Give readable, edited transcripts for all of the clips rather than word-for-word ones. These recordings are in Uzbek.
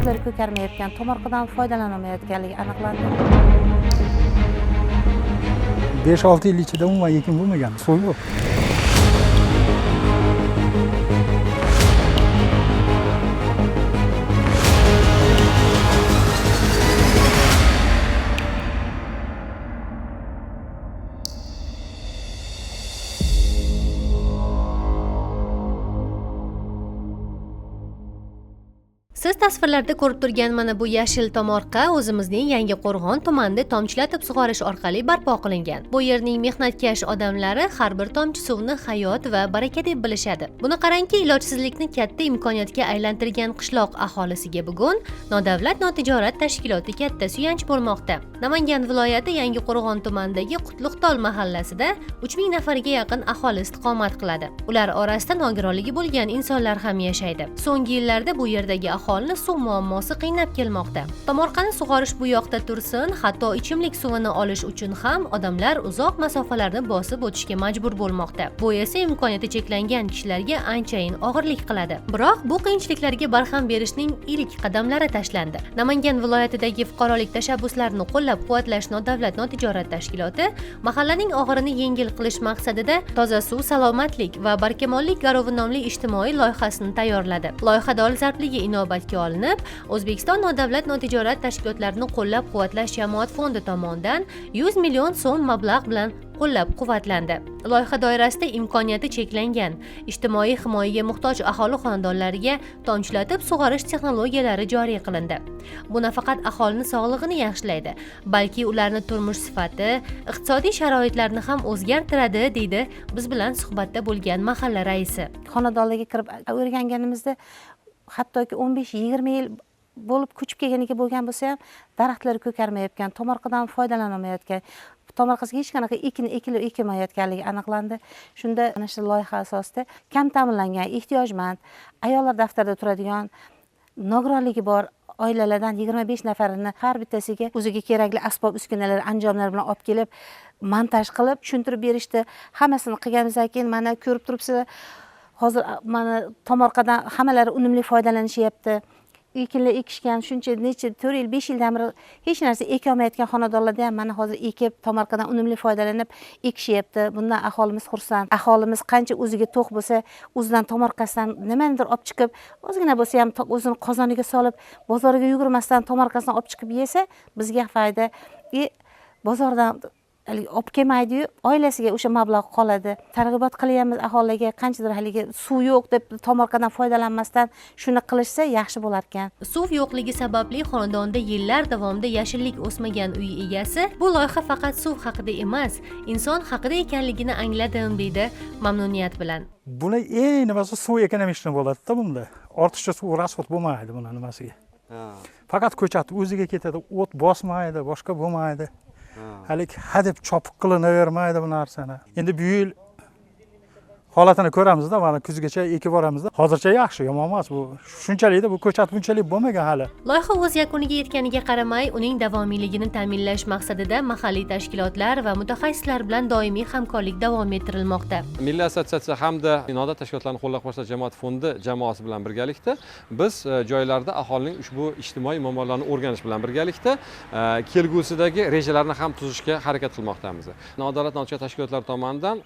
daraxtlari ko'karmayotgan, tomorqadan foydalanilmayotganligi aniqlandi. 5-6 yil ichida umuman ekin bo'lmagan, suv yo'q. Siz tasvirlarda ko'rib turgan mana bu yashil tomorqa o'zimizning Yangiqo'rg'on tumanida tomchilatib sug'orish orqali barpo qilingan. Bu yerning mehnatkash odamlari har bir tomchi suvni hayot va baraka deb bilishadi. Buni qarangki, ilojsizlikni katta imkoniyatga aylantirgan qishloq aholisiga bugun nodavlat notijorat tashkiloti katta suyanch bo'lmoqda. Namangan viloyati Yangiqo'rg'on tumanidagi Qutlug'tol mahallasida 3000 nafarga yaqin aholi istiqomat qiladi. Ular orasida nogironligi bo'lgan insonlar ham yashaydi. So'nggi yillarda bu yerdagi aholini suv muammosi qiynab kelmoqda. Tomorqani sug'orish bu yoqda tursin, hatto ichimlik suvini olish uchun ham odamlar uzoq masofalarni bosib o'tishga majbur bo'lmoqda. Bu esa imkoniyati cheklangan kishilarga anchayin og'irlik qiladi. Biroq bu qiyinchiliklarga barham berishning ilk qadamlari tashlandi. Namangan viloyatidagi fuqarolik tashabbuslarini qo'llab-quvvatlash nodavlat notijorat tashkiloti mahallaning og'irini yengil qilish maqsadida toza suv, salomatlik va barkamollik garovi nomli ijtimoiy loyihasini tayyorladi. Loyiha dolzarbligi inobatga olinib, O'zbekiston nodavlat notijorat tashkilotlarini qo'llab-quvvatlash jamoat fondi tomonidan 100 million so'm mablag' bilan qo'llab-quvvatlandi. Loyiha doirasida imkoniyati cheklangan, ijtimoiy himoyaga muhtoj aholi xonadonlariga tomchilatib sug'orish texnologiyalari joriy qilindi. Bu nafaqat aholini sog'lig'ini yaxshilaydi, balki ularning turmush sifati, iqtisodiy sharoitlarini ham o'zgartiradi, deydi biz bilan suhbatda bo'lgan mahalla raisi. Xonadonlarga kirib o'rganganimizda hattoki 15-20 yil bo'lib ko'chib kelganiga bo'lgan bo'lsa ham daraxtlari ko'karmayotgan, tomorqadan foydalanilmayotgan, tomorqasiga hech qanaqa ekin ekilmayotganligi aniqlandi. Shunda ana shu loyiha asosida kam ta'minlangan, ehtiyojmand, ayollar daftarida turadigan, nogironligi bor oilalardan 25 nafarini har bittasiga o'ziga kerakli asbob uskunalar, anjomlar bilan olib kelib, montaj qilib tushuntirib berishdi. Hammasini qilganimizdan keyin mana ko'rib turibsizlar. Hozir mana tomorqadan hammalari unumli foydalanishyapti. Ekinlar ekishgan, shuncha necha 4 yil, 5 yildan beri hech narsa ekolmayotgan xonadonlarda ham mana hozir ekib, tomorqadan unumli foydalanib ekishyapti. Bundan aholimiz xursand. Aholimiz qancha o'ziga to'q bo'lsa, o'zidan tomorqasidan nimanidir olib chiqib, ozgina bo'lsa ham o'zini qozoniga solib, bozorga yugurmasdan tomorqasidan olib chiqib yesa, bizga foyda. Bozordan olib kelmaydi-yu, oilasiga o'sha mablag' qoladi. Targ'ibot qilyapmiz aholiga, qanchadir haliga suv yo'q deb tomorqadan foydalanmasdan shuni qilishsa yaxshi bo'lar ekan. Suv yo'qligi sababli xonadonda yillar davomida yashillik o'smagan uy egasi bu loyiha faqat suv haqida emas, inson haqida ekanligini angladim, deydi mamnuniyat bilan. Buni eng nimasi suv ekonomishni bo'ladi-da bunda. Ortiqcha suv rasxod bo'lmaydi buni nimasiga. Faqat ko'chat o'ziga ketadi, o't bosmaydi, boshqa bo'lmaydi. Halik hadeb chopiq qilinavermaydi bu narsani. Endi bu yil holatini ko'ramizda, mana kuzgacha ekib boramizda. Hozircha yaxshi, yomon emas bu. Shunchalikda bu ko'chat bunchalik bo'lmagan hali. Loyiha o'z yakuniga yetganiga qaramay, uning davomiyligini ta'minlash maqsadida mahalliy tashkilotlar va mutaxassislar bilan doimiy hamkorlik davom ettirilmoqda. Milliy assotsiatsiya hamda nodavlat tashkilotlarni qo'llab-quvvatlash jamoat fondi jamoasi bilan birgalikda biz joylarda aholining ushbu ijtimoiy muammolarini o'rganish bilan birgalikda kelgusidagi rejalarni ham tuzishga harakat qilmoqdamiz. Nodavlat notijorat tashkilotlari tomonidan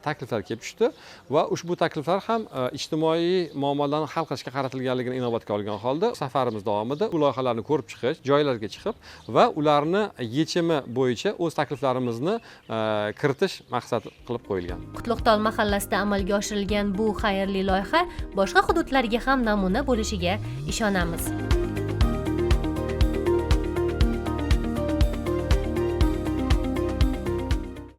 takliflar kelib tushdi va ushbu takliflar ham ijtimoiy muammolarni hal qilishga qaratilganligini inobatga olgan holda safarimiz davomida bu loyihalarni ko'rib chiqish, joylarga chiqib va ularni yechimi bo'yicha o'z takliflarimizni kiritish maqsad qilib qo'yilgan. Qutlug'tol mahallasida amalga oshirilgan bu xayrli loyiha boshqa hududlarga ham namuna bo'lishiga ishonamiz.